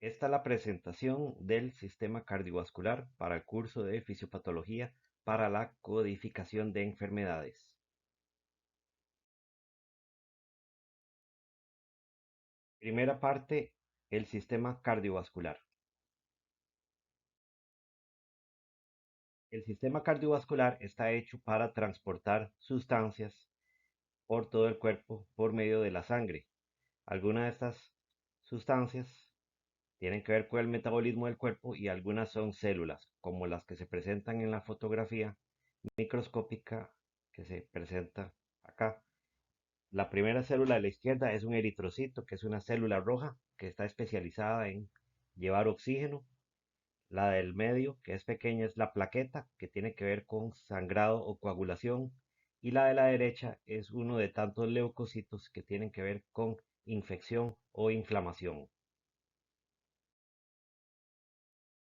Esta es la presentación del sistema cardiovascular para el curso de fisiopatología para la codificación de enfermedades. Primera parte, el sistema cardiovascular. El sistema cardiovascular está hecho para transportar sustancias por todo el cuerpo por medio de la sangre. Algunas de estas sustancias tienen que ver con el metabolismo del cuerpo y algunas son células, como las que se presentan en la fotografía microscópica que se presenta acá. La primera célula de la izquierda es un eritrocito, que es una célula roja que está especializada en llevar oxígeno. La del medio, que es pequeña, es la plaqueta, que tiene que ver con sangrado o coagulación. Y la de la derecha es uno de tantos leucocitos que tienen que ver con infección o inflamación.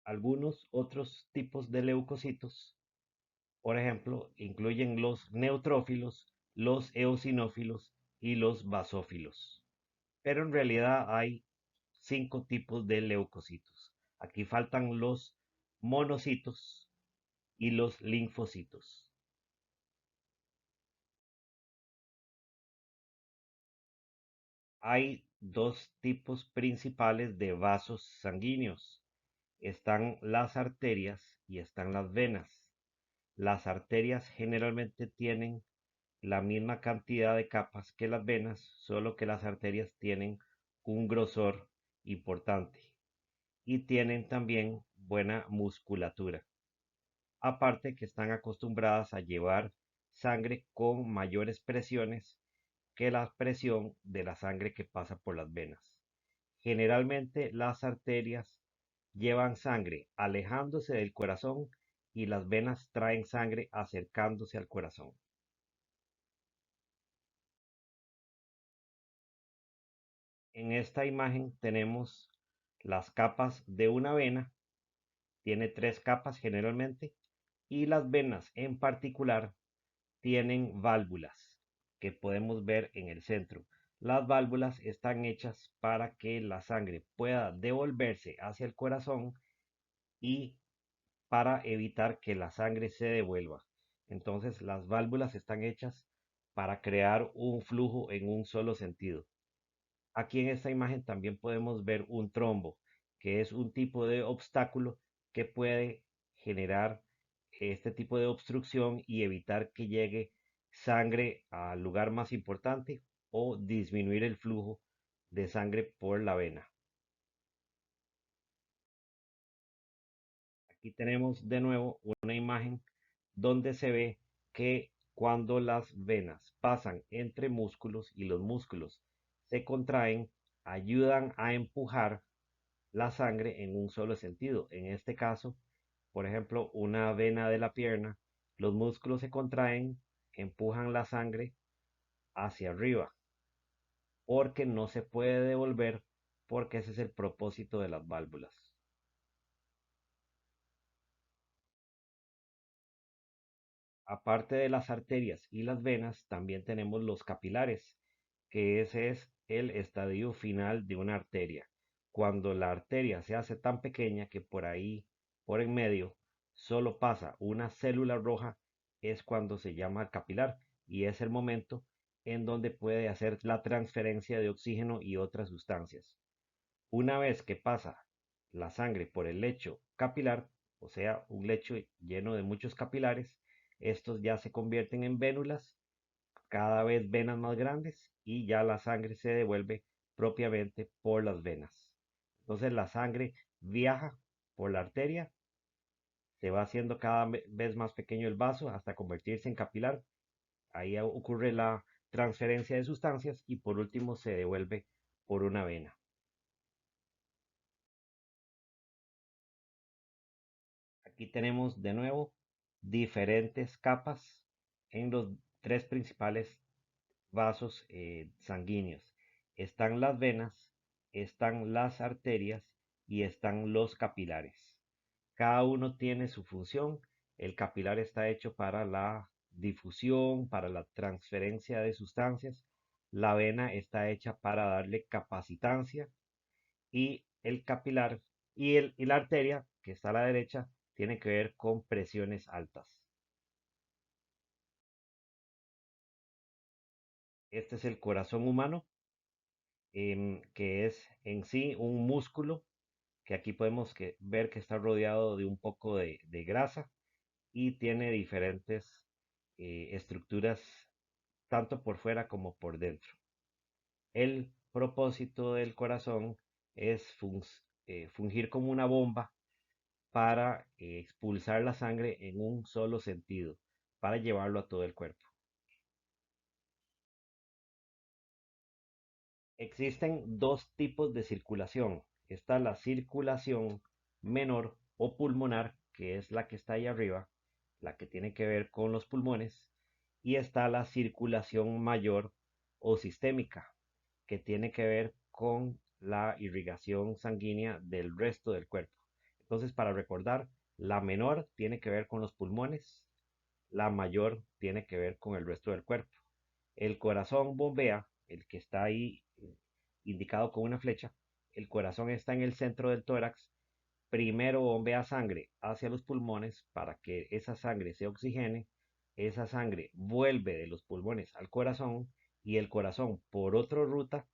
Algunos otros tipos de leucocitos, por ejemplo, incluyen los neutrófilos, los eosinófilos y los basófilos. Pero en realidad hay 5 tipos de leucocitos. Aquí faltan los monocitos y los linfocitos. Hay dos tipos principales de vasos sanguíneos. Están las arterias y están las venas. Las arterias generalmente tienen la misma cantidad de capas que las venas, solo que las arterias tienen un grosor importante y tienen también buena musculatura. Aparte que están acostumbradas a llevar sangre con mayores presiones que la presión de la sangre que pasa por las venas. Generalmente las arterias llevan sangre alejándose del corazón y las venas traen sangre acercándose al corazón. En esta imagen tenemos las capas de una vena, tiene 3 capas generalmente, y las venas en particular tienen válvulas que podemos ver en el centro. Las válvulas están hechas para que la sangre pueda devolverse hacia el corazón y para evitar que la sangre se devuelva. Entonces las válvulas están hechas para crear un flujo en un solo sentido. Aquí en esta imagen también podemos ver un trombo, que es un tipo de obstáculo que puede generar este tipo de obstrucción y evitar que llegue sangre al lugar más importante o disminuir el flujo de sangre por la vena. Aquí tenemos de nuevo una imagen donde se ve que cuando las venas pasan entre músculos y los músculos se contraen, ayudan a empujar la sangre en un solo sentido. En este caso, por ejemplo, una vena de la pierna, los músculos se contraen, empujan la sangre hacia arriba, porque no se puede devolver, porque ese es el propósito de las válvulas. Aparte de las arterias y las venas, también tenemos los capilares, que ese es el estadio final de una arteria. Cuando la arteria se hace tan pequeña que por ahí, por en medio, solo pasa una célula roja, es cuando se llama capilar y es el momento en donde puede hacer la transferencia de oxígeno y otras sustancias. Una vez que pasa la sangre por el lecho capilar, o sea, un lecho lleno de muchos capilares, estos ya se convierten en vénulas, cada vez venas más grandes y ya la sangre se devuelve propiamente por las venas. Entonces la sangre viaja por la arteria, se va haciendo cada vez más pequeño el vaso hasta convertirse en capilar. Ahí ocurre la transferencia de sustancias y por último se devuelve por una vena. Aquí tenemos de nuevo diferentes capas en los 3 principales vasos sanguíneos. Están las venas, están las arterias y están los capilares. Cada uno tiene su función. El capilar está hecho para la difusión, para la transferencia de sustancias. La vena está hecha para darle capacitancia y el capilar y la arteria, que está a la derecha, tiene que ver con presiones altas. Este es el corazón humano, que es en sí un músculo que aquí podemos ver que está rodeado de un poco de grasa y tiene diferentes estructuras tanto por fuera como por dentro. El propósito del corazón es fungir como una bomba para expulsar la sangre en un solo sentido, para llevarlo a todo el cuerpo. Existen dos tipos de circulación. Está la circulación menor o pulmonar, que es la que está ahí arriba, la que tiene que ver con los pulmones, y está la circulación mayor o sistémica, que tiene que ver con la irrigación sanguínea del resto del cuerpo. Entonces, para recordar, la menor tiene que ver con los pulmones, la mayor tiene que ver con el resto del cuerpo. El corazón bombea, el que está ahí indicado con una flecha, el corazón está en el centro del tórax. Primero bombea sangre hacia los pulmones para que esa sangre se oxigene, esa sangre vuelve de los pulmones al corazón y el corazón por otra ruta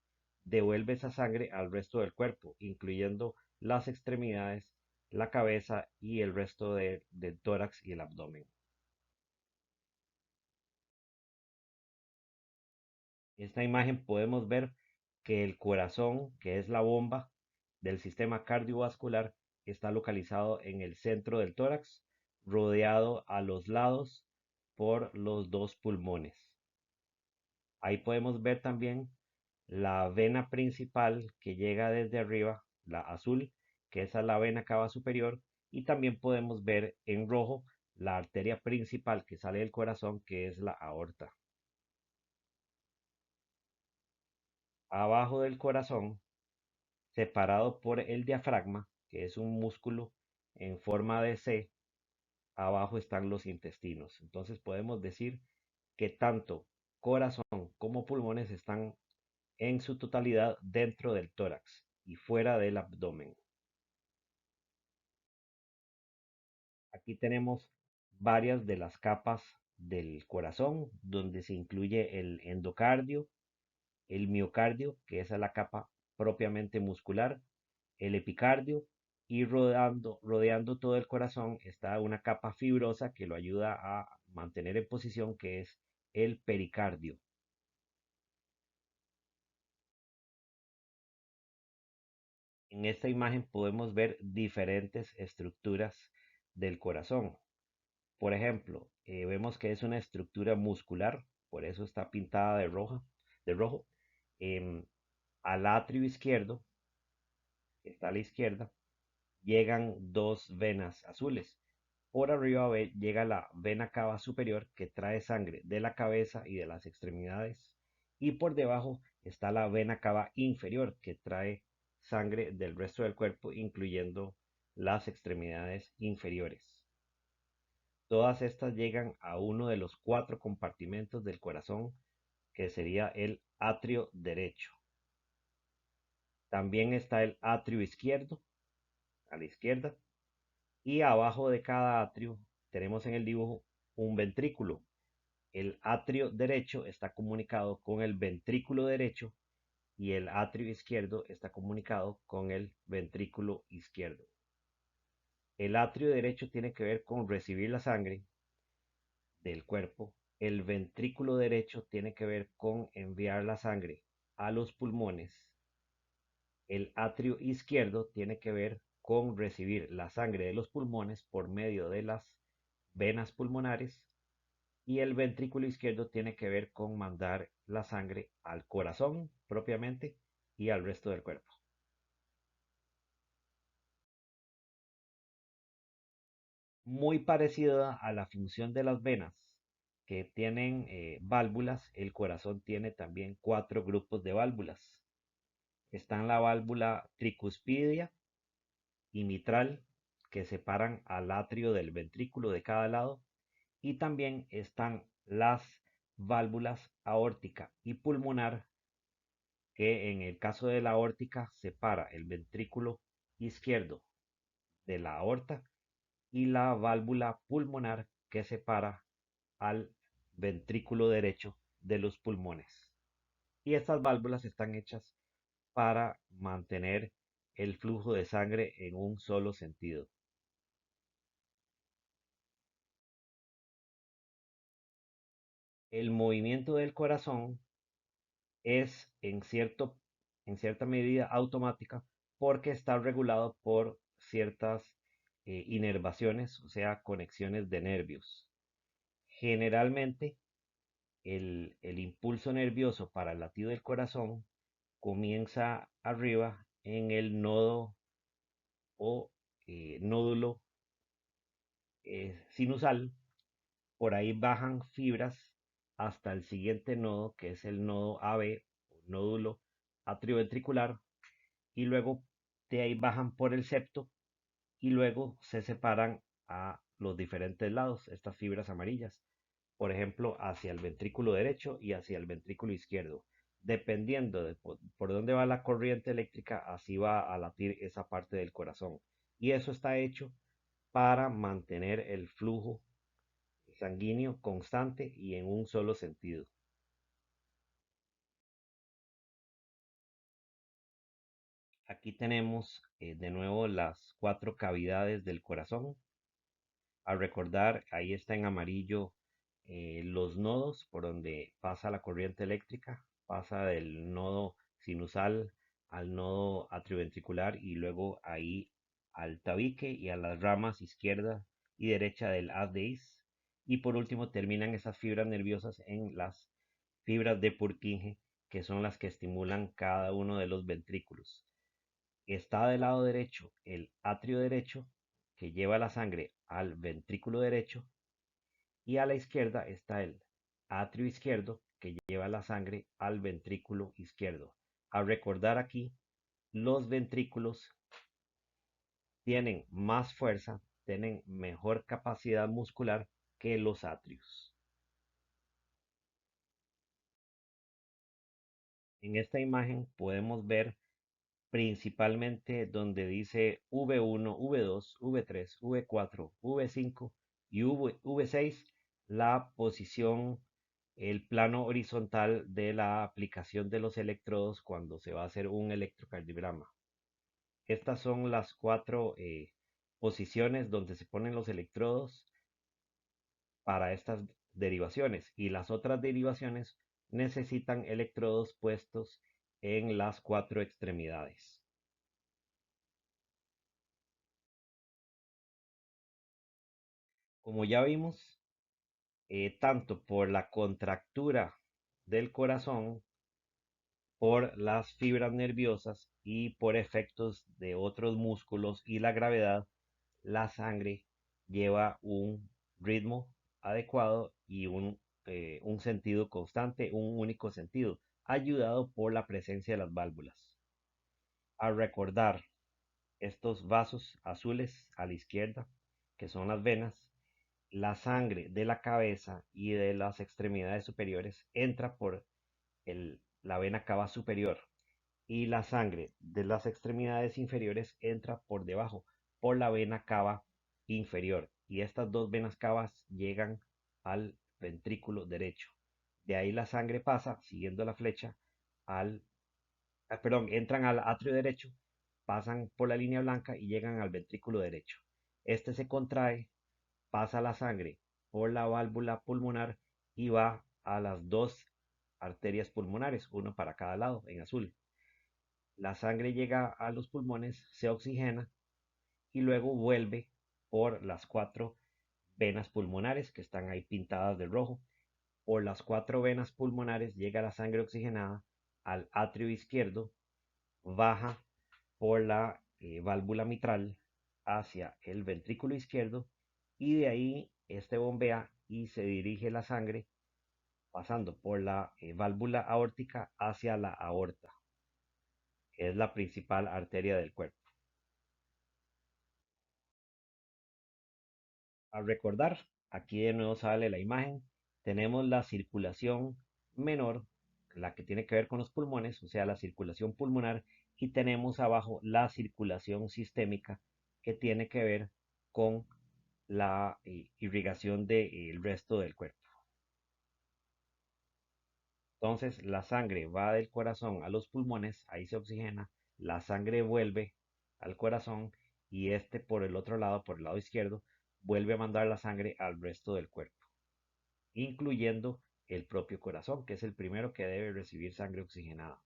devuelve esa sangre al resto del cuerpo, incluyendo las extremidades, la cabeza y el resto del tórax y el abdomen. En esta imagen podemos ver que el corazón, que es la bomba del sistema cardiovascular, está localizado en el centro del tórax, rodeado a los lados por los dos pulmones. Ahí podemos ver también la vena principal que llega desde arriba, la azul, que esa es la vena cava superior, y también podemos ver en rojo la arteria principal que sale del corazón, que es la aorta. Abajo del corazón, separado por el diafragma, que es un músculo en forma de C, abajo están los intestinos. Entonces podemos decir que tanto corazón como pulmones están en su totalidad dentro del tórax y fuera del abdomen. Aquí tenemos varias de las capas del corazón, donde se incluye el endocardio, el miocardio, que esa es la capa propiamente muscular, el epicardio, y rodeando todo el corazón está una capa fibrosa que lo ayuda a mantener en posición, que es el pericardio. En esta imagen podemos ver diferentes estructuras del corazón. Por ejemplo, vemos que es una estructura muscular, por eso está pintada de rojo. Em, Al atrio izquierdo, que está a la izquierda, llegan dos venas azules. Por arriba llega la vena cava superior que trae sangre de la cabeza y de las extremidades. Y por debajo está la vena cava inferior que trae sangre del resto del cuerpo, incluyendo las extremidades inferiores. Todas estas llegan a uno de los cuatro compartimentos del corazón, que sería el atrio derecho. También está el atrio izquierdo, a la izquierda, y abajo de cada atrio tenemos en el dibujo un ventrículo. El atrio derecho está comunicado con el ventrículo derecho y el atrio izquierdo está comunicado con el ventrículo izquierdo. El atrio derecho tiene que ver con recibir la sangre del cuerpo. El ventrículo derecho tiene que ver con enviar la sangre a los pulmones. El atrio izquierdo tiene que ver con recibir la sangre de los pulmones por medio de las venas pulmonares y el ventrículo izquierdo tiene que ver con mandar la sangre al corazón propiamente y al resto del cuerpo. Muy parecida a la función de las venas que tienen válvulas, el corazón tiene también cuatro grupos de válvulas. Están la válvula tricuspidia y mitral que separan al atrio del ventrículo de cada lado y también están las válvulas aórtica y pulmonar que en el caso de la aórtica separa el ventrículo izquierdo de la aorta y la válvula pulmonar que separa al ventrículo derecho de los pulmones. Y estas válvulas están hechas para mantener el flujo de sangre en un solo sentido. El movimiento del corazón es en cierta medida automática porque está regulado por ciertas inervaciones, o sea, conexiones de nervios. Generalmente, el impulso nervioso para el latido del corazón comienza arriba en el nodo o nódulo sinusal. Por ahí bajan fibras hasta el siguiente nodo, que es el nodo AB, nódulo atrioventricular, y luego de ahí bajan por el septo y luego se separan a los diferentes lados, estas fibras amarillas, por ejemplo, hacia el ventrículo derecho y hacia el ventrículo izquierdo. Dependiendo de por dónde va la corriente eléctrica, así va a latir esa parte del corazón. Y eso está hecho para mantener el flujo sanguíneo constante y en un solo sentido. Aquí tenemos de nuevo las cuatro cavidades del corazón. Al recordar, ahí está en amarillo los nodos por donde pasa la corriente eléctrica. Pasa del nodo sinusal al nodo atrioventricular y luego ahí al tabique y a las ramas izquierda y derecha del haz de His. Y por último terminan esas fibras nerviosas en las fibras de Purkinje, que son las que estimulan cada uno de los ventrículos. Está del lado derecho el atrio derecho, que lleva la sangre al ventrículo derecho, y a la izquierda está el atrio izquierdo, que lleva la sangre al ventrículo izquierdo. Al recordar aquí, los ventrículos tienen más fuerza, tienen mejor capacidad muscular que los atrios. En esta imagen podemos ver principalmente donde dice V1, V2, V3, V4, V5 y V6, la posición, el plano horizontal de la aplicación de los electrodos cuando se va a hacer un electrocardiograma. Estas son las cuatro posiciones donde se ponen los electrodos para estas derivaciones, y las otras derivaciones necesitan electrodos puestos en las cuatro extremidades. Como ya vimos, tanto por la contractura del corazón, por las fibras nerviosas y por efectos de otros músculos y la gravedad, la sangre lleva un ritmo adecuado y un sentido constante, un único sentido, ayudado por la presencia de las válvulas. Al recordar estos vasos azules a la izquierda, que son las venas, la sangre de la cabeza y de las extremidades superiores entra por la vena cava superior, y la sangre de las extremidades inferiores entra por debajo, por la vena cava inferior. Y estas dos venas cavas llegan al ventrículo derecho. De ahí la sangre pasa, siguiendo la flecha, perdón, entran al atrio derecho, pasan por la línea blanca y llegan al ventrículo derecho. Este se contrae, pasa la sangre por la válvula pulmonar y va a las dos arterias pulmonares, uno para cada lado, en azul. La sangre llega a los pulmones, se oxigena y luego vuelve por las cuatro venas pulmonares que están ahí pintadas de rojo. Por las cuatro venas pulmonares llega la sangre oxigenada al atrio izquierdo, baja por la válvula mitral hacia el ventrículo izquierdo, y de ahí este bombea y se dirige la sangre pasando por la válvula aórtica hacia la aorta, que es la principal arteria del cuerpo. Al recordar, aquí de nuevo sale la imagen, tenemos la circulación menor, la que tiene que ver con los pulmones, o sea, la circulación pulmonar, y tenemos abajo la circulación sistémica que tiene que ver con la irrigación del resto del cuerpo. Entonces, la sangre va del corazón a los pulmones, ahí se oxigena, la sangre vuelve al corazón y este por el otro lado, por el lado izquierdo, vuelve a mandar la sangre al resto del cuerpo, incluyendo el propio corazón, que es el primero que debe recibir sangre oxigenada.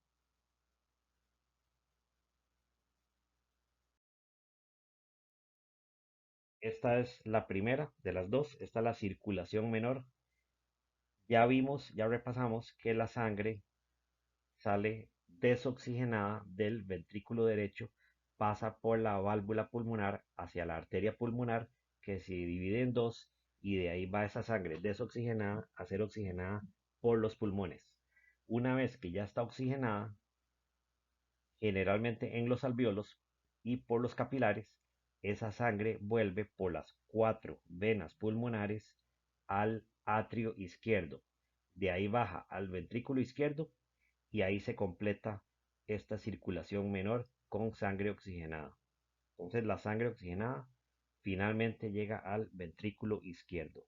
Esta es la primera de las dos, esta es la circulación menor. Ya vimos, ya repasamos que la sangre sale desoxigenada del ventrículo derecho, pasa por la válvula pulmonar hacia la arteria pulmonar que se divide en dos y de ahí va esa sangre desoxigenada a ser oxigenada por los pulmones. Una vez que ya está oxigenada, generalmente en los alvéolos y por los capilares, esa sangre vuelve por las cuatro venas pulmonares al atrio izquierdo. De ahí baja al ventrículo izquierdo y ahí se completa esta circulación menor con sangre oxigenada. Entonces la sangre oxigenada finalmente llega al ventrículo izquierdo.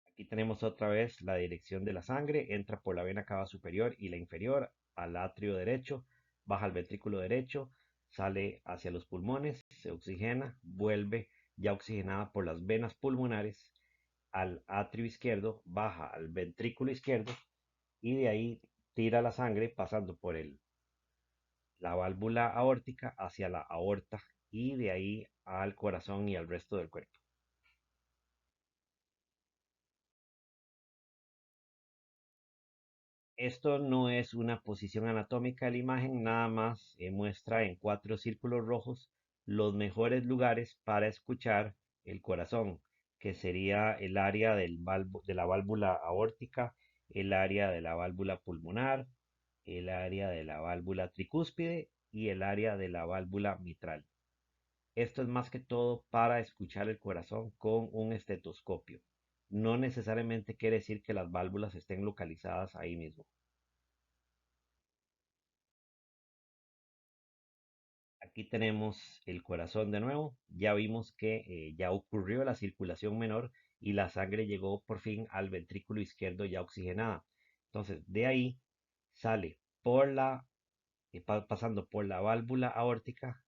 Aquí tenemos otra vez la dirección de la sangre, entra por la vena cava superior y la inferior al atrio derecho, baja al ventrículo derecho, sale hacia los pulmones, se oxigena, vuelve ya oxigenada por las venas pulmonares al atrio izquierdo, baja al ventrículo izquierdo y de ahí tira la sangre pasando por la válvula aórtica hacia la aorta y de ahí al corazón y al resto del cuerpo. Esto no es una posición anatómica de la imagen, nada más muestra en cuatro círculos rojos los mejores lugares para escuchar el corazón, que sería el área de la válvula aórtica, el área de la válvula pulmonar, el área de la válvula tricúspide y el área de la válvula mitral. Esto es más que todo para escuchar el corazón con un estetoscopio. No necesariamente quiere decir que las válvulas estén localizadas ahí mismo. Aquí tenemos el corazón de nuevo. Ya vimos que ya ocurrió la circulación menor y la sangre llegó por fin al ventrículo izquierdo ya oxigenada. Entonces, de ahí sale por pasando por la válvula aórtica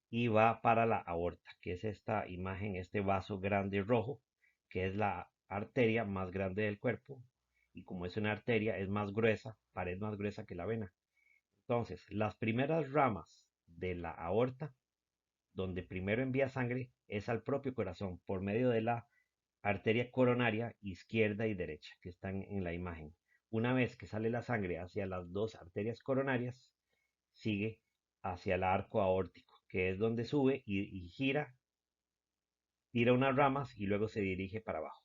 y va para la aorta, que es esta imagen, este vaso grande rojo, que es la arteria más grande del cuerpo. Y como es una arteria, es más gruesa, pared más gruesa que la vena. Entonces, las primeras ramas de la aorta, donde primero envía sangre, es al propio corazón por medio de la arteria coronaria izquierda y derecha, que están en la imagen. Una vez que sale la sangre hacia las dos arterias coronarias, sigue hacia el arco aórtico, que es donde sube y gira, tira unas ramas y luego se dirige para abajo.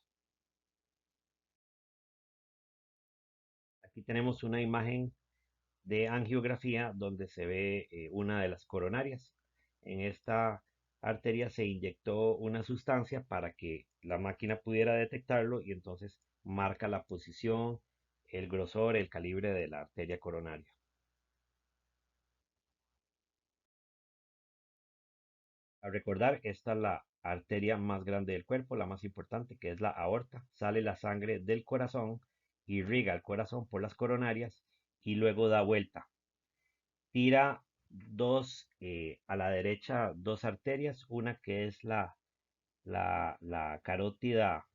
Aquí tenemos una imagen de angiografía donde se ve una de las coronarias. En esta arteria se inyectó una sustancia para que la máquina pudiera detectarlo y entonces marca la posición, el grosor, el calibre de la arteria coronaria. A recordar, esta es la arteria más grande del cuerpo, la más importante, que es la aorta. Sale la sangre del corazón, irriga el corazón por las coronarias y luego da vuelta. Tira a la derecha dos arterias, una que es la carótida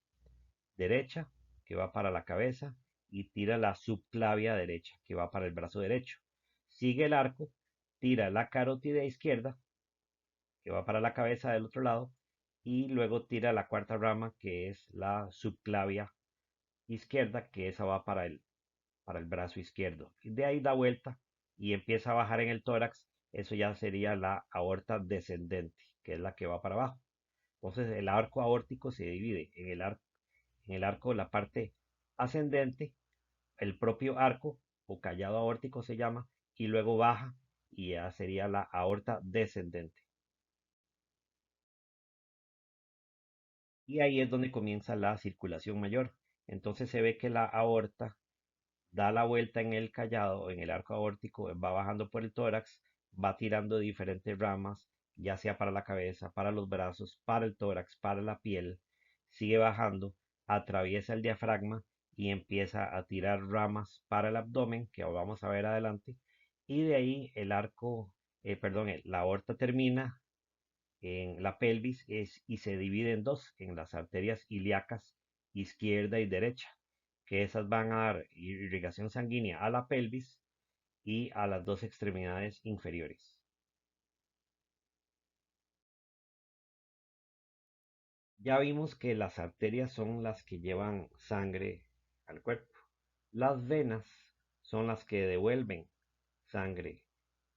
derecha, que va para la cabeza, y tira la subclavia derecha, que va para el brazo derecho. Sigue el arco, tira la carótida izquierda, que va para la cabeza del otro lado, y luego tira la cuarta rama, que es la subclavia izquierda, que esa va para el brazo izquierdo. Y de ahí da vuelta y empieza a bajar en el tórax. Eso ya sería la aorta descendente, que es la que va para abajo. Entonces el arco aórtico se divide en el arco, la parte ascendente, el propio arco o callado aórtico se llama, y luego baja y ya sería la aorta descendente. Y ahí es donde comienza la circulación mayor. Entonces se ve que la aorta da la vuelta en el callado, en el arco aórtico, va bajando por el tórax, va tirando diferentes ramas, ya sea para la cabeza, para los brazos, para el tórax, para la piel, sigue bajando, atraviesa el diafragma y empieza a tirar ramas para el abdomen, que vamos a ver adelante, y de ahí el arco, perdón, la aorta termina en la pelvis y se divide en dos, en las arterias ilíacas izquierda y derecha, que esas van a dar irrigación sanguínea a la pelvis y a las dos extremidades inferiores. Ya vimos que las arterias son las que llevan sangre al cuerpo. Las venas son las que devuelven sangre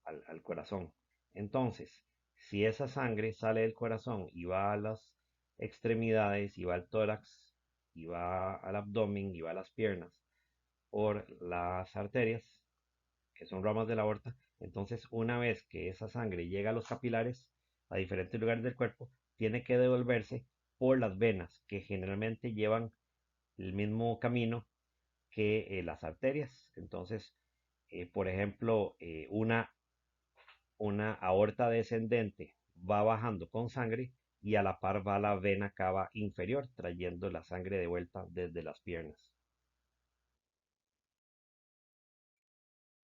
al corazón. Entonces, si esa sangre sale del corazón y va a las extremidades, y va al tórax, y va al abdomen, y va a las piernas, por las arterias, que son ramas de la aorta, entonces una vez que esa sangre llega a los capilares, a diferentes lugares del cuerpo, tiene que devolverse por las venas, que generalmente llevan el mismo camino que las arterias. Entonces, por ejemplo, una aorta descendente va bajando con sangre y a la par va la vena cava inferior, trayendo la sangre de vuelta desde las piernas.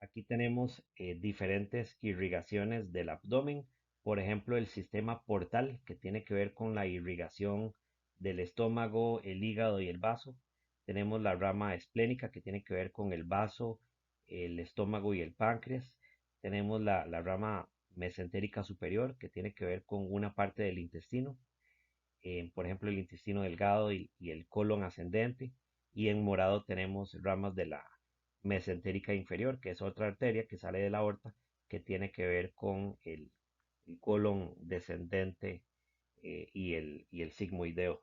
Aquí tenemos diferentes irrigaciones del abdomen, por ejemplo, el sistema portal, que tiene que ver con la irrigación del estómago, el hígado y el vaso. Tenemos la rama esplénica, que tiene que ver con el vaso, el estómago y el páncreas. Tenemos la rama mesentérica superior, que tiene que ver con una parte del intestino, por ejemplo, el intestino delgado y el colon ascendente. Y en morado tenemos ramas de la mesentérica inferior, que es otra arteria que sale de la aorta, que tiene que ver con el colon descendente y el sigmoideo.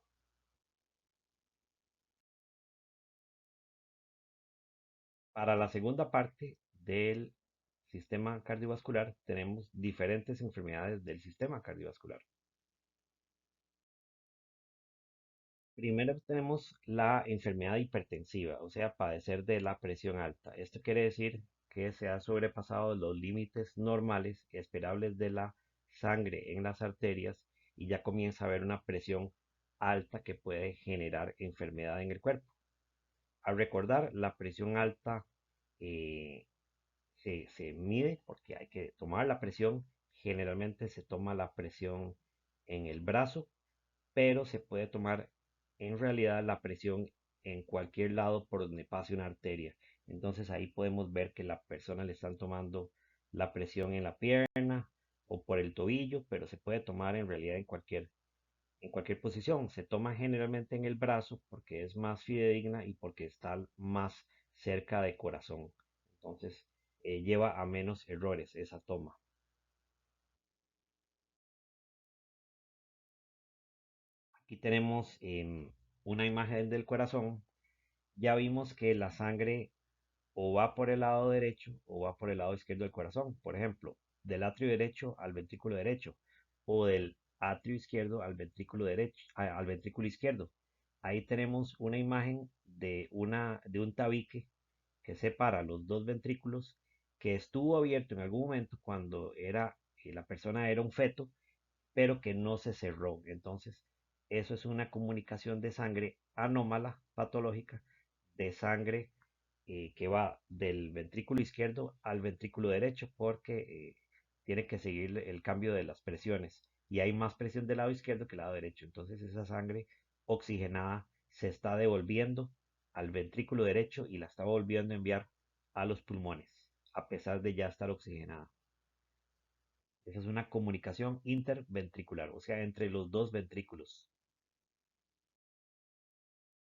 Para la segunda parte del sistema cardiovascular tenemos diferentes enfermedades del sistema cardiovascular. Primero tenemos la enfermedad hipertensiva, o sea, padecer de la presión alta. Esto quiere decir que se ha sobrepasado los límites normales esperables de la sangre en las arterias y ya comienza a haber una presión alta que puede generar enfermedad en el cuerpo. Al recordar, la presión alta eh, se mide porque hay que tomar la presión. Generalmente se toma la presión en el brazo, pero se puede tomar en realidad la presión en cualquier lado por donde pase una arteria. Entonces ahí podemos ver que la persona le están tomando la presión en la pierna o por el tobillo, pero se puede tomar en realidad en cualquier posición. Se toma generalmente en el brazo porque es más fidedigna y porque está más cerca de corazón. Entonces lleva a menos errores esa toma. Aquí tenemos una imagen del corazón. Ya vimos que la sangre o va por el lado derecho o va por el lado izquierdo del corazón. Por ejemplo, del atrio derecho al ventrículo derecho o del atrio izquierdo al ventrículo derecho, al ventrículo izquierdo. Ahí tenemos una imagen de un tabique que separa los dos ventrículos, que estuvo abierto en algún momento cuando la persona era un feto, pero que no se cerró. Entonces, eso es una comunicación de sangre anómala, patológica, de sangre que va del ventrículo izquierdo al ventrículo derecho, porque tiene que seguir el cambio de las presiones y hay más presión del lado izquierdo que del lado derecho. Entonces esa sangre oxigenada se está devolviendo al ventrículo derecho y la está volviendo a enviar a los pulmones, a pesar de ya estar oxigenada. Esa es una comunicación interventricular, o sea, entre los dos ventrículos.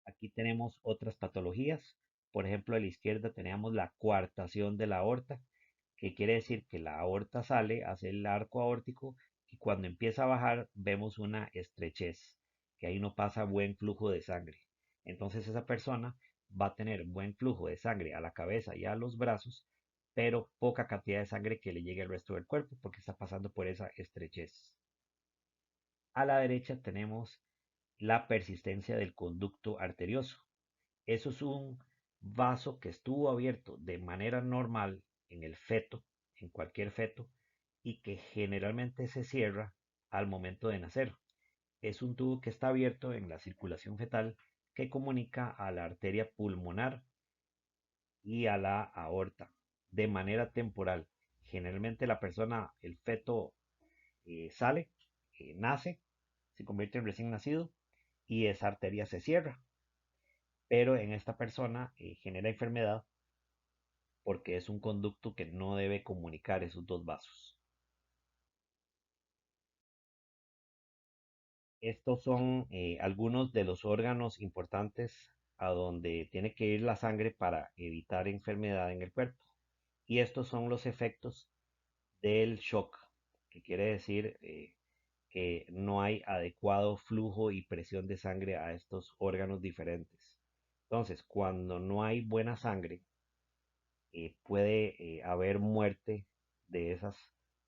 Aquí tenemos otras patologías. Por ejemplo, a la izquierda tenemos la coartación de la aorta, que quiere decir que la aorta sale, hace el arco aórtico y cuando empieza a bajar vemos una estrechez, que ahí no pasa buen flujo de sangre. Entonces esa persona va a tener buen flujo de sangre a la cabeza y a los brazos, pero poca cantidad de sangre que le llegue al resto del cuerpo porque está pasando por esa estrechez. A la derecha tenemos la persistencia del conducto arterioso. Eso es un vaso que estuvo abierto de manera normal en el feto, en cualquier feto, y que generalmente se cierra al momento de nacer. Es un tubo que está abierto en la circulación fetal que comunica a la arteria pulmonar y a la aorta de manera temporal. Generalmente la persona, el feto, sale, nace, se convierte en recién nacido y esa arteria se cierra. Pero en esta persona genera enfermedad porque es un conducto que no debe comunicar esos dos vasos. Estos son algunos de los órganos importantes a donde tiene que ir la sangre para evitar enfermedad en el cuerpo. Y estos son los efectos del shock, que quiere decir que no hay adecuado flujo y presión de sangre a estos órganos diferentes. Entonces, cuando no hay buena sangre, puede haber muerte de esos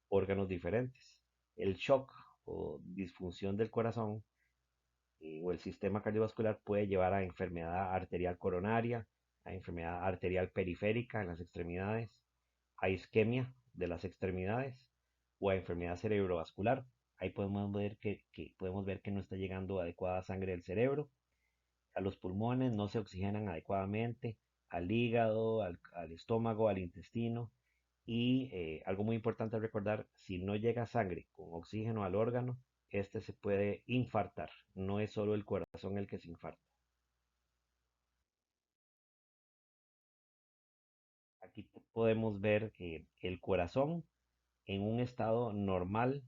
órganos diferentes. El shock o disfunción del corazón o el sistema cardiovascular puede llevar a enfermedad arterial coronaria, a enfermedad arterial periférica en las extremidades, a isquemia de las extremidades o a enfermedad cerebrovascular. Ahí podemos ver que no está llegando adecuada sangre del cerebro, a los pulmones no se oxigenan adecuadamente, al hígado, al estómago, al intestino. Y algo muy importante a recordar, si no llega sangre con oxígeno al órgano, este se puede infartar. No es solo el corazón el que se infarta. Aquí podemos ver el corazón en un estado normal,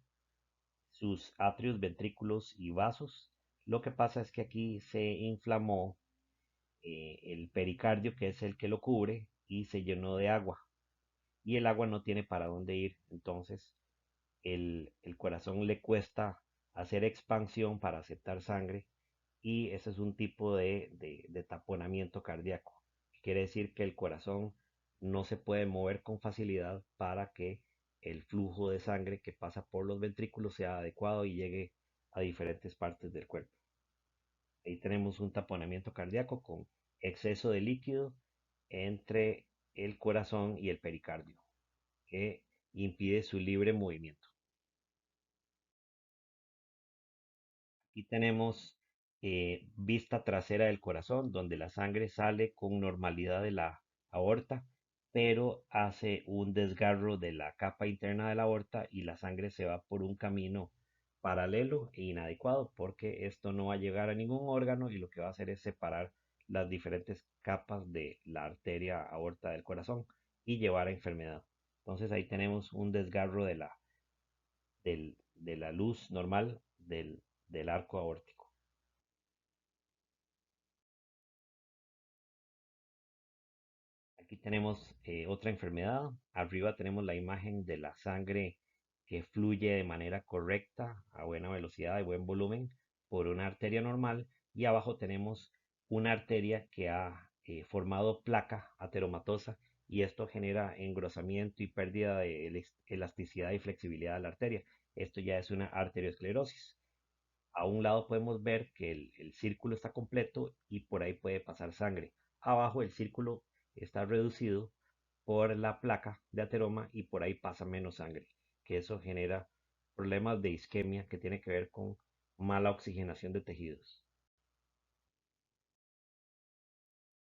sus atrios, ventrículos y vasos. Lo que pasa es que aquí se inflamó el pericardio, que es el que lo cubre, y se llenó de agua. Y el agua no tiene para dónde ir. Entonces el corazón le cuesta hacer expansión para aceptar sangre y ese es un tipo de taponamiento cardíaco. Quiere decir que el corazón no se puede mover con facilidad para que el flujo de sangre que pasa por los ventrículos sea adecuado y llegue a diferentes partes del cuerpo. Ahí tenemos un taponamiento cardíaco con exceso de líquido entre el corazón y el pericardio, que impide su libre movimiento. Aquí tenemos vista trasera del corazón, donde la sangre sale con normalidad de la aorta, pero hace un desgarro de la capa interna de la aorta y la sangre se va por un camino paralelo e inadecuado, porque esto no va a llegar a ningún órgano y lo que va a hacer es separar las diferentes capas de la arteria aorta del corazón y llevar a enfermedad. Entonces ahí tenemos un desgarro de la luz normal del arco aórtico. Aquí tenemos otra enfermedad. Arriba tenemos la imagen de la sangre que fluye de manera correcta, a buena velocidad y buen volumen por una arteria normal. Y abajo tenemos una arteria que ha formado placa ateromatosa y esto genera engrosamiento y pérdida de elasticidad y flexibilidad de la arteria. Esto ya es una arteriosclerosis. A un lado podemos ver que el círculo está completo y por ahí puede pasar sangre. Abajo el círculo está reducido por la placa de ateroma y por ahí pasa menos sangre, que eso genera problemas de isquemia que tiene que ver con mala oxigenación de tejidos.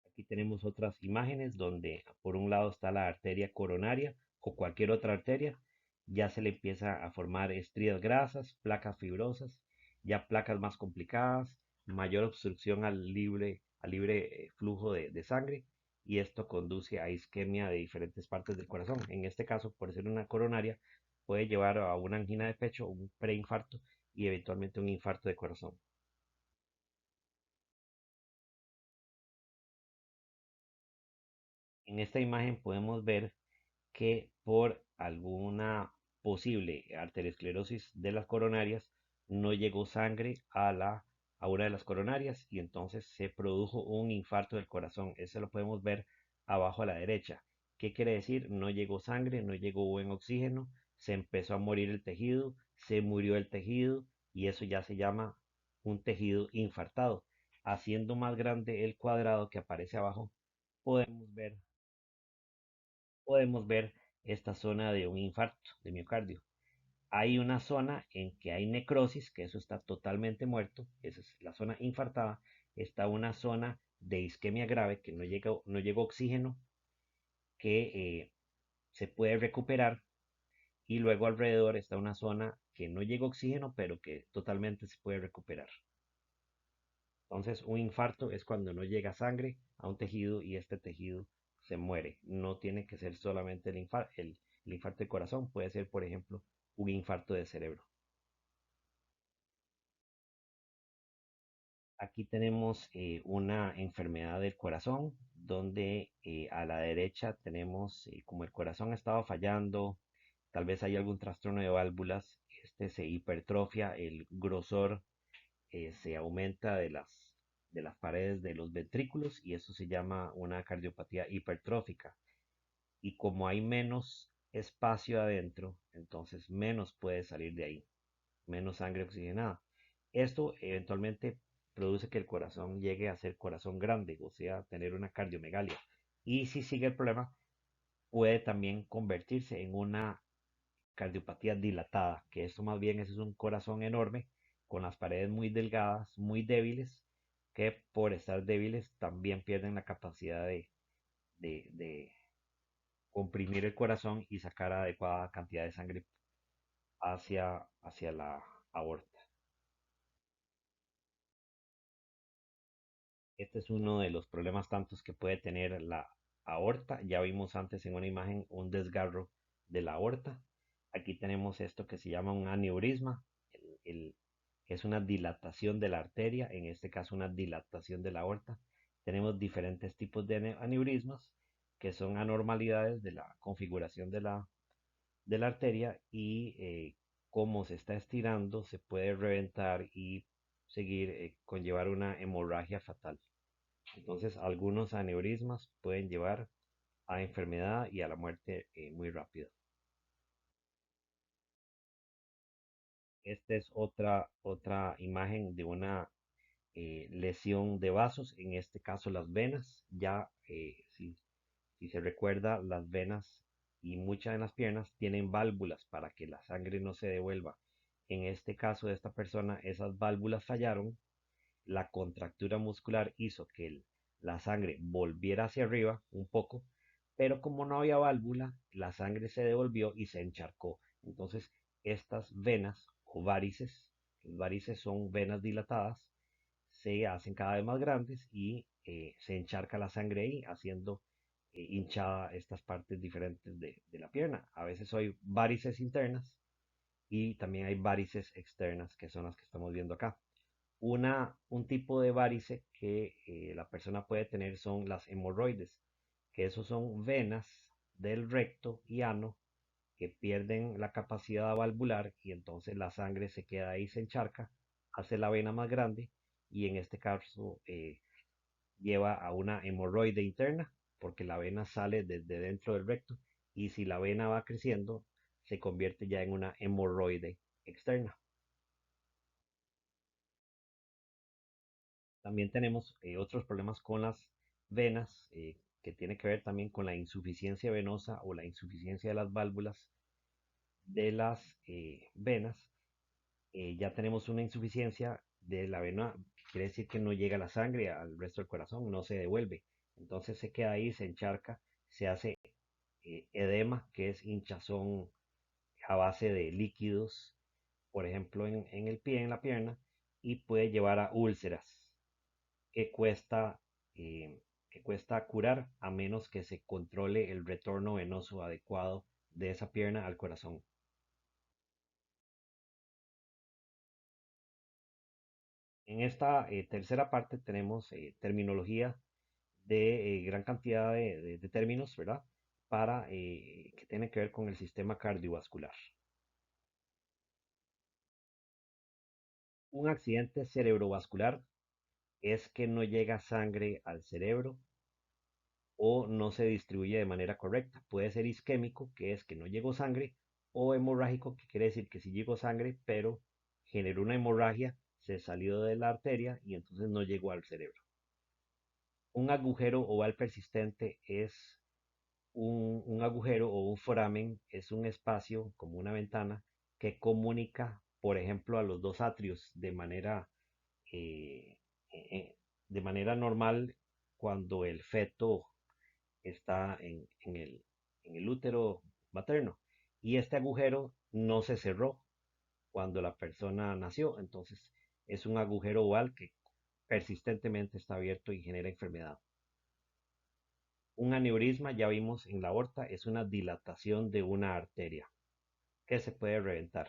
Aquí tenemos otras imágenes donde por un lado está la arteria coronaria o cualquier otra arteria, ya se le empieza a formar estrías grasas, placas fibrosas, ya placas más complicadas, mayor obstrucción al libre flujo de sangre y esto conduce a isquemia de diferentes partes del corazón. En este caso, por ser una coronaria, puede llevar a una angina de pecho, un preinfarto y eventualmente un infarto de corazón. En esta imagen podemos ver que por alguna posible arteriosclerosis de las coronarias no llegó sangre a una de las coronarias y entonces se produjo un infarto del corazón. Eso lo podemos ver abajo a la derecha. ¿Qué quiere decir? No llegó sangre, no llegó buen oxígeno, se empezó a morir el tejido, se murió el tejido y eso ya se llama un tejido infartado. haciendo más grande el cuadrado que aparece abajo, podemos ver, podemos ver esta zona de un infarto de miocardio. Hay una zona en que hay necrosis, que eso está totalmente muerto, esa es la zona infartada. Está una zona de isquemia grave, que no llega oxígeno, que se puede recuperar. Y luego alrededor está una zona que no llega oxígeno, pero que totalmente se puede recuperar. Entonces, un infarto es cuando no llega sangre a un tejido y este tejido se muere. No tiene que ser solamente el infarto de corazón, puede ser, por ejemplo, un infarto de cerebro. Aquí tenemos una enfermedad del corazón, donde a la derecha tenemos como el corazón estaba fallando, tal vez hay algún trastorno de válvulas, este se hipertrofia, el grosor se aumenta de las paredes de los ventrículos y eso se llama una cardiopatía hipertrófica. Y como hay menos espacio adentro, entonces menos puede salir de ahí, menos sangre oxigenada. Esto eventualmente produce que el corazón llegue a ser corazón grande, o sea, tener una cardiomegalia. Y si sigue el problema, puede también convertirse en una cardiopatía dilatada, que esto más bien es un corazón enorme con las paredes muy delgadas, muy débiles, que por estar débiles también pierden la capacidad de comprimir el corazón y sacar adecuada cantidad de sangre hacia la aorta. Este es uno de los problemas tantos que puede tener la aorta. Ya vimos antes en una imagen un desgarro de la aorta. Aquí tenemos esto que se llama un aneurisma. Es una dilatación de la arteria, en este caso una dilatación de la aorta. Tenemos diferentes tipos de aneurismas que son anormalidades de la configuración de la arteria y cómo se está estirando se puede reventar y seguir conllevar una hemorragia fatal. Entonces, algunos aneurismas pueden llevar a enfermedad y a la muerte muy rápido. Esta es otra imagen de una lesión de vasos, en este caso las venas. Ya, si se recuerda, las venas y muchas de las piernas tienen válvulas para que la sangre no se devuelva. En este caso de esta persona, esas válvulas fallaron, la contractura muscular hizo que la sangre volviera hacia arriba un poco, pero como no había válvula, la sangre se devolvió y se encharcó. Entonces, estas venas o varices, las varices son venas dilatadas, se hacen cada vez más grandes y se encharca la sangre ahí, haciendo hinchada estas partes diferentes de la pierna. A veces hay varices internas y también hay varices externas, que son las que estamos viendo acá. Un tipo de varice que la persona puede tener son las hemorroides, que esos son venas del recto y ano que pierden la capacidad valvular y entonces la sangre se queda ahí, se encharca, hace la vena más grande y en este caso lleva a una hemorroide interna porque la vena sale desde dentro del recto y si la vena va creciendo se convierte ya en una hemorroide externa. También tenemos otros problemas con las venas, que tiene que ver también con la insuficiencia venosa o la insuficiencia de las válvulas de las venas. Ya tenemos una insuficiencia de la vena, que quiere decir que no llega la sangre al resto del corazón, no se devuelve. Entonces se queda ahí, se encharca, se hace edema, que es hinchazón a base de líquidos, por ejemplo en el pie, en la pierna, y puede llevar a úlceras que cuesta, eh, que cuesta curar a menos que se controle el retorno venoso adecuado de esa pierna al corazón. En esta tercera parte tenemos terminología de gran cantidad de términos, ¿verdad? Para que tienen que ver con el sistema cardiovascular. Un accidente cerebrovascular es que no llega sangre al cerebro o no se distribuye de manera correcta. Puede ser isquémico, que es que no llegó sangre, o hemorrágico, que quiere decir que sí llegó sangre, pero generó una hemorragia se salió de la arteria y entonces no llegó al cerebro. Un agujero oval persistente es un agujero o un foramen, es un espacio como una ventana que comunica, por ejemplo, a los dos atrios eh, eh, de manera normal cuando el feto está en el útero materno. Y este agujero no se cerró cuando la persona nació, entonces es un agujero oval que persistentemente está abierto y genera enfermedad. Un aneurisma, ya vimos en la aorta, es una dilatación de una arteria que se puede reventar.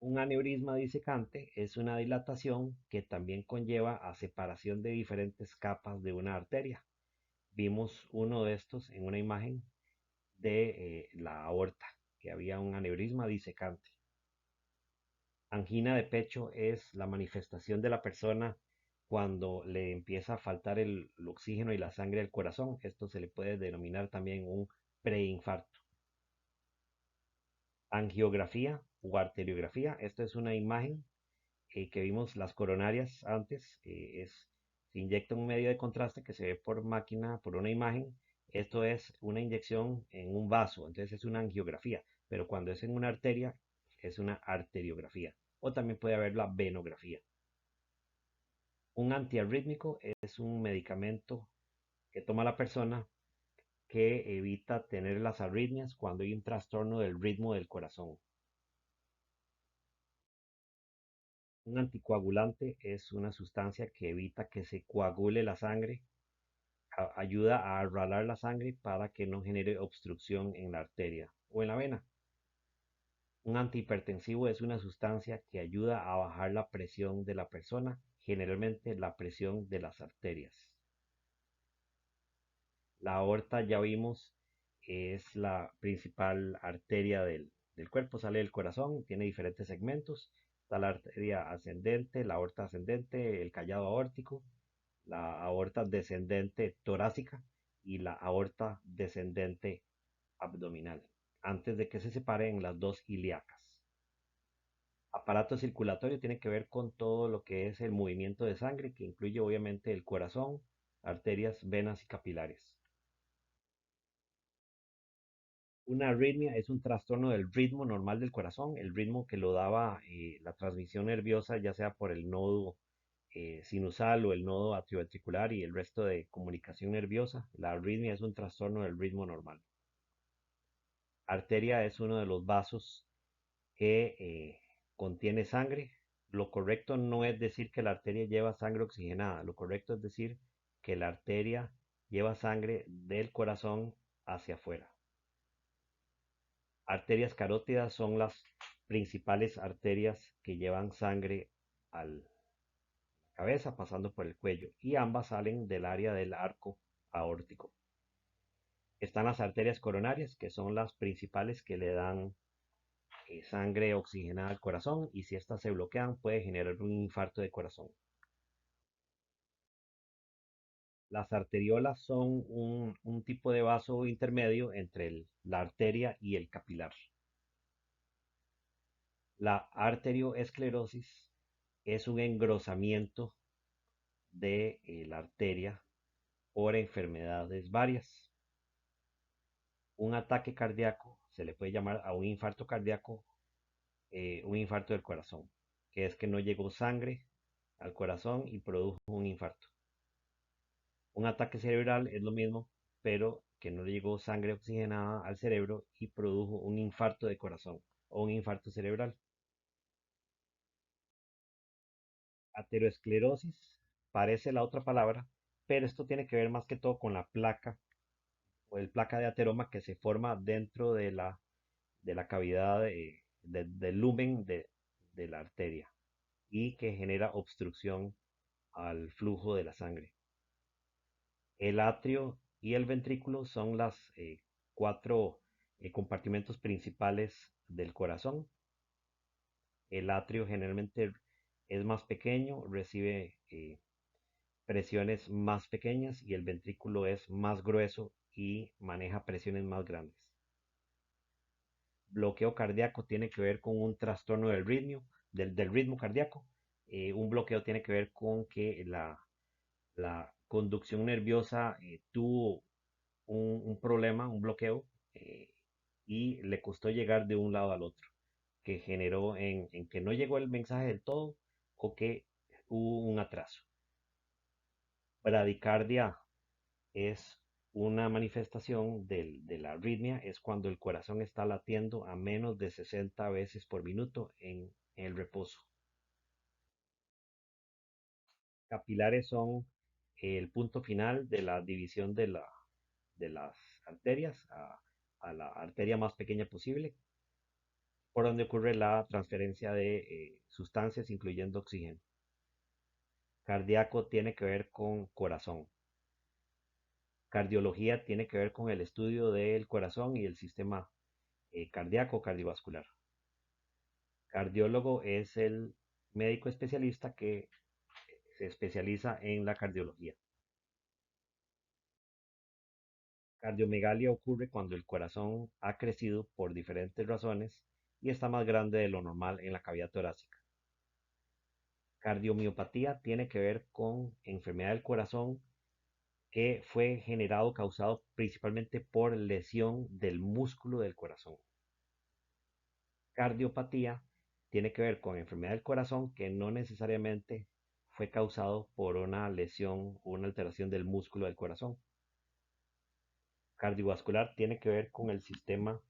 Un aneurisma disecante es una dilatación que también conlleva a separación de diferentes capas de una arteria. Vimos uno de estos en una imagen de la aorta, que había un aneurisma disecante. Angina de pecho es la manifestación de la persona cuando le empieza a faltar el oxígeno y la sangre al corazón. Esto se le puede denominar también un preinfarto. Angiografía o arteriografía. Esta es una imagen que vimos las coronarias antes. Se inyecta un medio de contraste que se ve por máquina, por una imagen. Esto es una inyección en un vaso, entonces es una angiografía. Pero cuando es en una arteria, es una arteriografía. O también puede haber la venografía. Un antiarrítmico es un medicamento que toma la persona que evita tener las arritmias cuando hay un trastorno del ritmo del corazón. Un anticoagulante es una sustancia que evita que se coagule la sangre, ayuda a arralar la sangre para que no genere obstrucción en la arteria o en la vena. Un antihipertensivo es una sustancia que ayuda a bajar la presión de la persona, generalmente la presión de las arterias. La aorta, ya vimos, es la principal arteria del cuerpo, sale del corazón, tiene diferentes segmentos. Está la arteria ascendente, la aorta ascendente, el callado aórtico, la aorta descendente torácica y la aorta descendente abdominal, antes de que se separen las dos ilíacas. Aparato circulatorio tiene que ver con todo lo que es el movimiento de sangre, que incluye obviamente el corazón, arterias, venas y capilares. Una arritmia es un trastorno del ritmo normal del corazón, el ritmo que lo daba la transmisión nerviosa, ya sea por el nodo sinusal o el nodo atrioventricular y el resto de comunicación nerviosa. La arritmia es un trastorno del ritmo normal. Arteria es uno de los vasos que contiene sangre. Lo correcto no es decir que la arteria lleva sangre oxigenada, lo correcto es decir que la arteria lleva sangre del corazón hacia afuera. Arterias carótidas son las principales arterias que llevan sangre a la cabeza pasando por el cuello y ambas salen del área del arco aórtico. Están las arterias coronarias, que son las principales que le dan sangre oxigenada al corazón, y si estas se bloquean puede generar un infarto de corazón. Las arteriolas son un tipo de vaso intermedio entre la arteria y el capilar. La arterioesclerosis es un engrosamiento de la arteria por enfermedades varias. Un ataque cardíaco se le puede llamar a un infarto cardíaco un infarto del corazón, que es que no llegó sangre al corazón y produjo un infarto. Un ataque cerebral es lo mismo, pero que no le llegó sangre oxigenada al cerebro y produjo un infarto de corazón o un infarto cerebral. Aterosclerosis parece la otra palabra, pero esto tiene que ver más que todo con la placa o el placa de ateroma que se forma dentro de la cavidad del lumen de la arteria y que genera obstrucción al flujo de la sangre. El atrio y el ventrículo son las cuatro compartimentos principales del corazón. El atrio generalmente es más pequeño, recibe presiones más pequeñas y el ventrículo es más grueso y maneja presiones más grandes. Bloqueo cardíaco tiene que ver con un trastorno del ritmo cardíaco. Un bloqueo tiene que ver con que la conducción nerviosa tuvo un problema, un bloqueo, eh, y le costó llegar de un lado al otro, que generó en que no llegó el mensaje del todo o que hubo un atraso. Bradicardia es una manifestación de la arritmia, es cuando el corazón está latiendo a menos de 60 veces por minuto en el reposo. Capilares son el punto final de la división de las arterias a la arteria más pequeña posible, por donde ocurre la transferencia de sustancias, incluyendo oxígeno. Cardíaco tiene que ver con corazón. Cardiología tiene que ver con el estudio del corazón y el sistema cardíaco cardiovascular. Cardiólogo es el médico especialista que se especializa en la cardiología. Cardiomegalia ocurre cuando el corazón ha crecido por diferentes razones y está más grande de lo normal en la cavidad torácica. Cardiomiopatía tiene que ver con enfermedad del corazón que fue generado, causado principalmente por lesión del músculo del corazón. Cardiopatía tiene que ver con enfermedad del corazón que no necesariamente fue causado por una lesión o una alteración del músculo del corazón. Cardiovascular tiene que ver con el sistema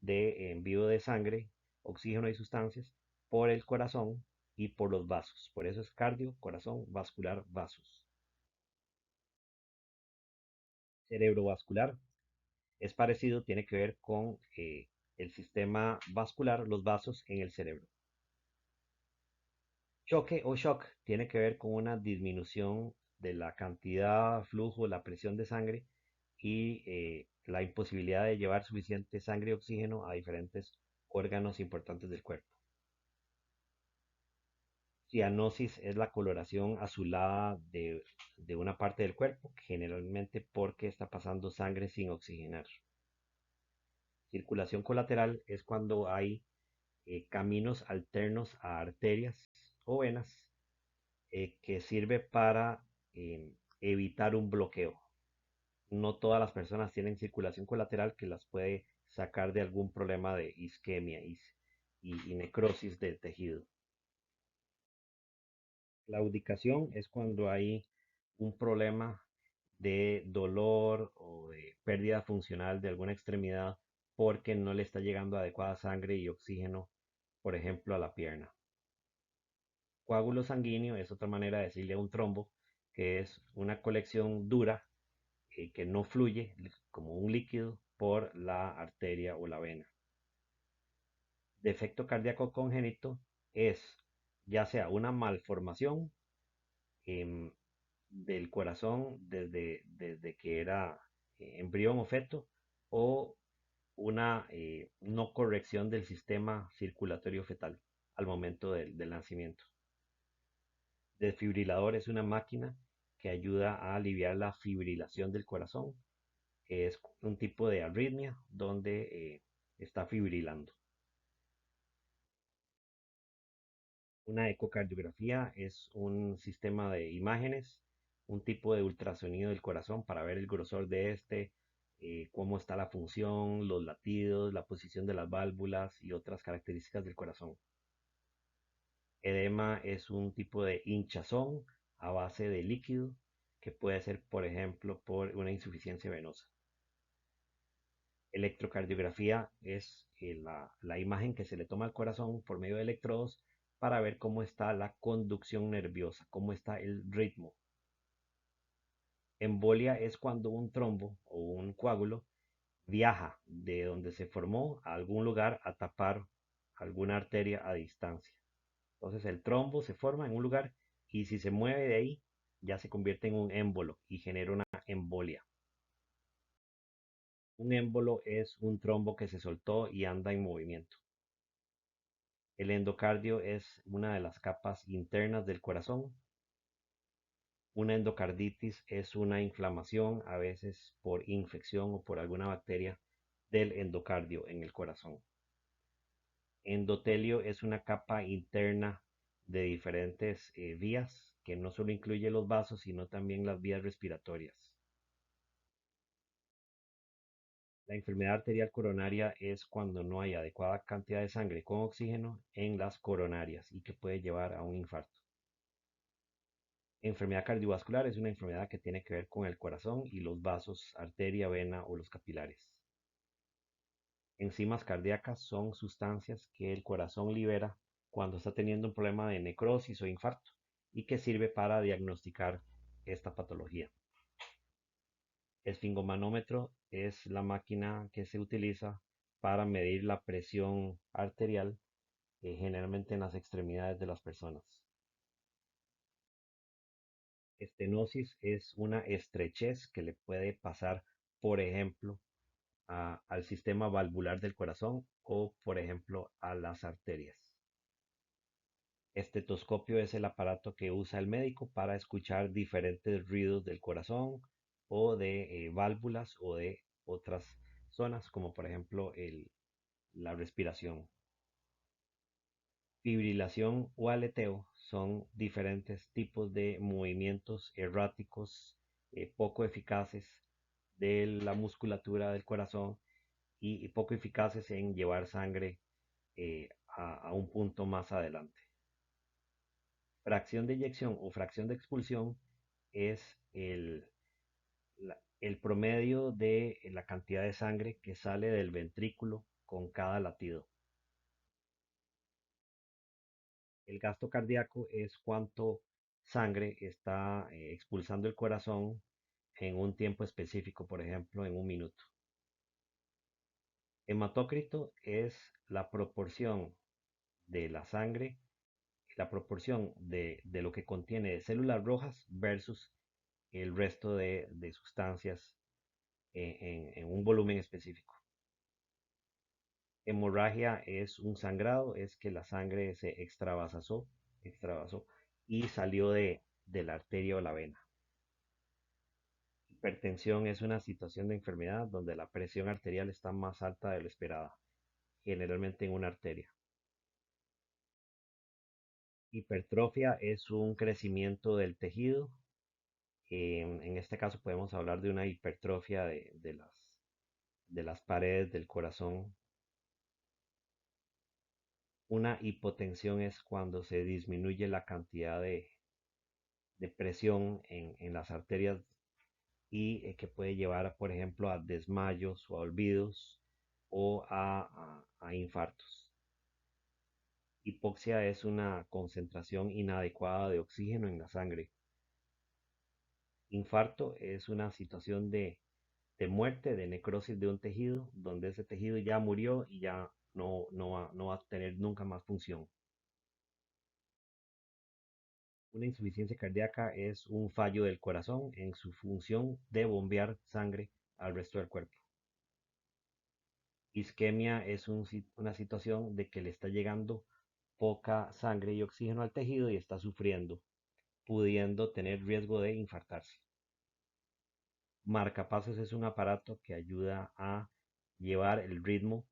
de envío de sangre, oxígeno y sustancias por el corazón y por los vasos. Por eso es cardio, corazón, vascular, vasos. Cerebrovascular es parecido, tiene que ver con el sistema vascular, los vasos en el cerebro. Choque o shock tiene que ver con una disminución de la cantidad, flujo, la presión de sangre y la imposibilidad de llevar suficiente sangre y oxígeno a diferentes órganos importantes del cuerpo. Cianosis es la coloración azulada de una parte del cuerpo, generalmente porque está pasando sangre sin oxigenar. Circulación colateral es cuando hay caminos alternos a arterias o venas que sirve para evitar un bloqueo. No todas las personas tienen circulación colateral que las puede sacar de algún problema de isquemia y necrosis del tejido. Claudicación es cuando hay un problema de dolor o de pérdida funcional de alguna extremidad porque no le está llegando adecuada sangre y oxígeno, por ejemplo, a la pierna. Coágulo sanguíneo es otra manera de decirle a un trombo, que es una colección dura que no fluye como un líquido por la arteria o la vena. Defecto cardíaco congénito es ya sea una malformación em, del corazón desde que era embrión o feto o una no corrección del sistema circulatorio fetal al momento del nacimiento. Desfibrilador es una máquina que ayuda a aliviar la fibrilación del corazón, que es un tipo de arritmia donde está fibrilando. Una ecocardiografía es un sistema de imágenes, un tipo de ultrasonido del corazón para ver el grosor de este, cómo está la función, los latidos, la posición de las válvulas y otras características del corazón. Edema es un tipo de hinchazón a base de líquido que puede ser, por ejemplo, por una insuficiencia venosa. Electrocardiografía es la imagen que se le toma al corazón por medio de electrodos para ver cómo está la conducción nerviosa, cómo está el ritmo. Embolia es cuando un trombo o un coágulo viaja de donde se formó a algún lugar a tapar alguna arteria a distancia. Entonces el trombo se forma en un lugar y si se mueve de ahí ya se convierte en un émbolo y genera una embolia. Un émbolo es un trombo que se soltó y anda en movimiento. El endocardio es una de las capas internas del corazón. Una endocarditis es una inflamación, a veces por infección o por alguna bacteria del endocardio en el corazón. Endotelio es una capa interna de diferentes vías que no solo incluye los vasos, sino también las vías respiratorias. La enfermedad arterial coronaria es cuando no hay adecuada cantidad de sangre con oxígeno en las coronarias y que puede llevar a un infarto. Enfermedad cardiovascular es una enfermedad que tiene que ver con el corazón y los vasos, arteria, vena o los capilares. Enzimas cardíacas son sustancias que el corazón libera cuando está teniendo un problema de necrosis o infarto y que sirve para diagnosticar esta patología. Esfingomanómetro es la máquina que se utiliza para medir la presión arterial, generalmente en las extremidades de las personas. Estenosis es una estrechez que le puede pasar, por ejemplo, al sistema valvular del corazón o, por ejemplo, a las arterias. Estetoscopio es el aparato que usa el médico para escuchar diferentes ruidos del corazón o de válvulas o de otras zonas, como por ejemplo la respiración. Fibrilación o aleteo son diferentes tipos de movimientos erráticos, poco eficaces de la musculatura del corazón y poco eficaces en llevar sangre a un punto más adelante. Fracción de eyección o fracción de expulsión es el promedio de la cantidad de sangre que sale del ventrículo con cada latido. El gasto cardíaco es cuánto sangre está expulsando el corazón en un tiempo específico, por ejemplo, en un minuto. Hematócrito es la proporción de la sangre, la proporción de lo que contiene de células rojas versus el resto de sustancias en un volumen específico. Hemorragia es un sangrado, es que la sangre se extravasó y salió de la arteria o la vena. Hipertensión es una situación de enfermedad donde la presión arterial está más alta de lo esperada, generalmente en una arteria. Hipertrofia es un crecimiento del tejido. En este caso podemos hablar de una hipertrofia de las paredes del corazón. Una hipotensión es cuando se disminuye la cantidad de presión en las arterias y que puede llevar, por ejemplo, a desmayos o a olvidos o a infartos. Hipoxia es una concentración inadecuada de oxígeno en la sangre. Infarto es una situación de muerte, de necrosis de un tejido, donde ese tejido ya murió y ya no va a tener nunca más función. Una insuficiencia cardíaca es un fallo del corazón en su función de bombear sangre al resto del cuerpo. Isquemia es una situación de que le está llegando poca sangre y oxígeno al tejido y está sufriendo, pudiendo tener riesgo de infartarse. Marcapasos es un aparato que ayuda a llevar el ritmo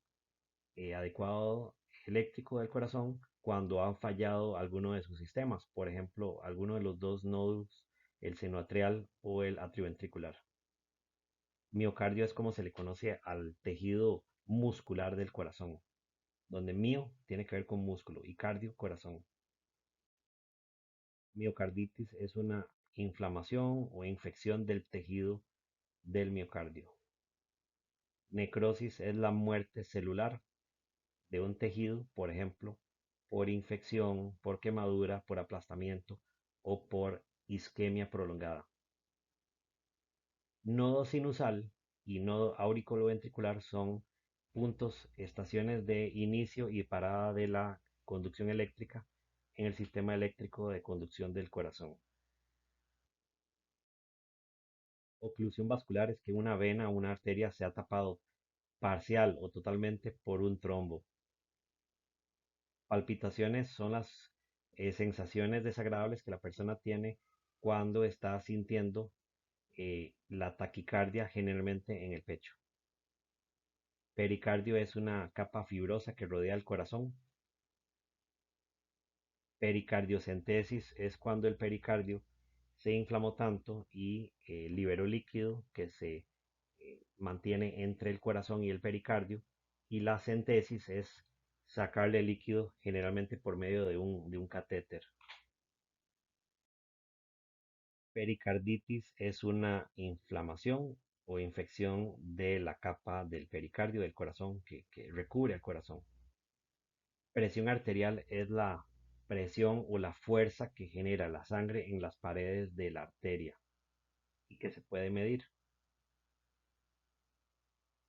adecuado eléctrico del corazón cuando han fallado alguno de sus sistemas, por ejemplo, alguno de los dos nódulos, el seno atrial o el atrioventricular. Miocardio es como se le conoce al tejido muscular del corazón, donde mio tiene que ver con músculo y cardio, corazón. Miocarditis es una inflamación o infección del tejido del miocardio. Necrosis es la muerte celular de un tejido, por ejemplo, por infección, por quemadura, por aplastamiento o por isquemia prolongada. Nodo sinusal y nodo auriculoventricular son puntos, estaciones de inicio y parada de la conducción eléctrica en el sistema eléctrico de conducción del corazón. Oclusión vascular es que una vena o una arteria se ha tapado parcial o totalmente por un trombo. Palpitaciones son las sensaciones desagradables que la persona tiene cuando está sintiendo la taquicardia generalmente en el pecho. Pericardio es una capa fibrosa que rodea el corazón. Pericardiocentesis es cuando el pericardio se inflamó tanto y liberó líquido que se mantiene entre el corazón y el pericardio. Y la centesis es sacarle líquido generalmente por medio de un catéter. Pericarditis es una inflamación o infección de la capa del pericardio del corazón que recubre al corazón. Presión arterial es la presión o la fuerza que genera la sangre en las paredes de la arteria y que se puede medir.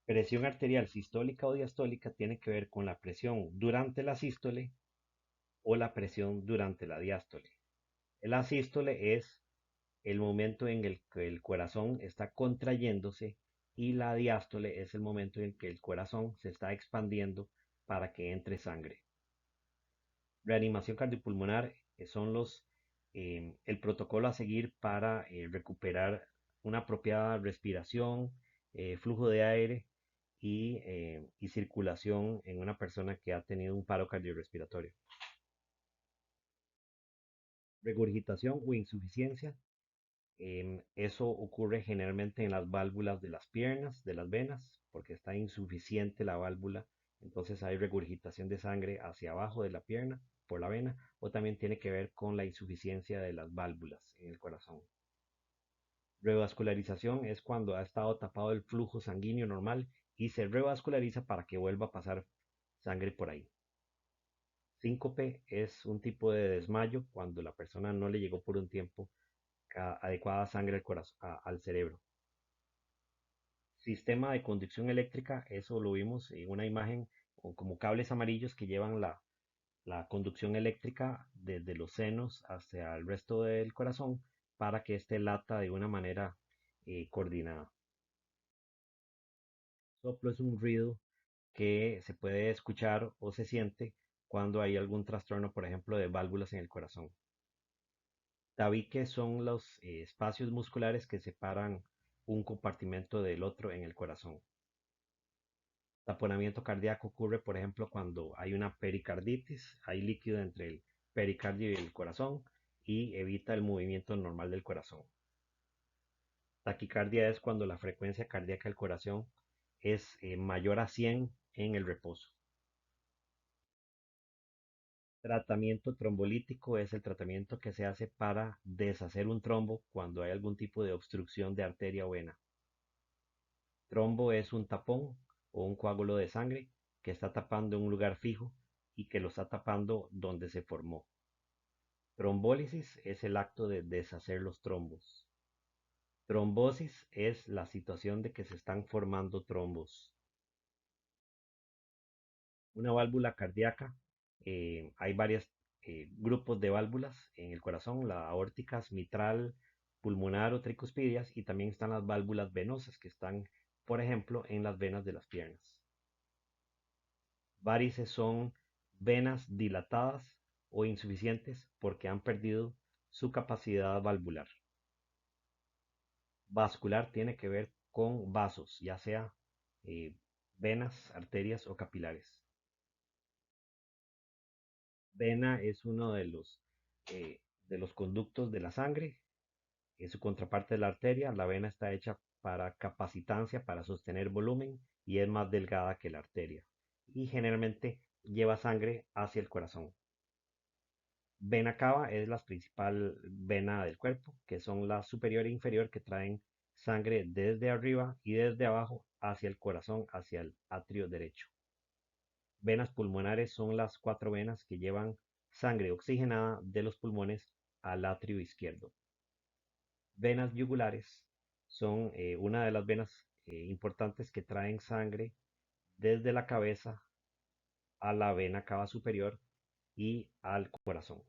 Presión arterial sistólica o diastólica tiene que ver con la presión durante la sístole o la presión durante la diástole. La sístole es el momento en el que el corazón está contrayéndose y la diástole es el momento en que el corazón se está expandiendo para que entre sangre. Reanimación cardiopulmonar son el protocolo a seguir para recuperar una apropiada respiración, flujo de aire y circulación en una persona que ha tenido un paro cardiorrespiratorio. Regurgitación o insuficiencia. Eso ocurre generalmente en las válvulas de las piernas, de las venas, porque está insuficiente la válvula. Entonces hay regurgitación de sangre hacia abajo de la pierna por la vena, o también tiene que ver con la insuficiencia de las válvulas en el corazón. Revascularización es cuando ha estado tapado el flujo sanguíneo normal y se revasculariza para que vuelva a pasar sangre por ahí. Síncope es un tipo de desmayo cuando la persona no le llegó por un tiempo adecuada sangre al corazón, al cerebro. Sistema de conducción eléctrica, eso lo vimos en una imagen como cables amarillos que llevan la conducción eléctrica desde los senos hacia el resto del corazón para que éste lata de una manera coordinada. Soplo es un ruido que se puede escuchar o se siente cuando hay algún trastorno, por ejemplo, de válvulas en el corazón. Tabiques son los espacios musculares que separan un compartimento del otro en el corazón. Taponamiento cardíaco ocurre, por ejemplo, cuando hay una pericarditis, hay líquido entre el pericardio y el corazón y evita el movimiento normal del corazón. Taquicardia es cuando la frecuencia cardíaca del corazón es mayor a 100 en el reposo. Tratamiento trombolítico es el tratamiento que se hace para deshacer un trombo cuando hay algún tipo de obstrucción de arteria o vena. Trombo es un tapón o un coágulo de sangre que está tapando un lugar fijo y que lo está tapando donde se formó. Trombólisis es el acto de deshacer los trombos. Trombosis es la situación de que se están formando trombos. Una válvula cardíaca, hay varios grupos de válvulas en el corazón, la aórticas, mitral, pulmonar o tricuspidias, y también están las válvulas venosas que están, por ejemplo, en las venas de las piernas. Varices son venas dilatadas o insuficientes porque han perdido su capacidad valvular. Vascular tiene que ver con vasos, ya sea eh, venas, arterias o capilares. Vena es uno de los conductos de la sangre, es su contraparte de la arteria. La vena está hecha para capacitancia, para sostener volumen y es más delgada que la arteria. Y generalmente lleva sangre hacia el corazón. Vena cava es la principal vena del cuerpo, que son la superior e inferior que traen sangre desde arriba y desde abajo hacia el corazón, hacia el atrio derecho. Venas pulmonares son las cuatro venas que llevan sangre oxigenada de los pulmones al atrio izquierdo. Venas yugulares son una de las venas importantes que traen sangre desde la cabeza a la vena cava superior y al corazón.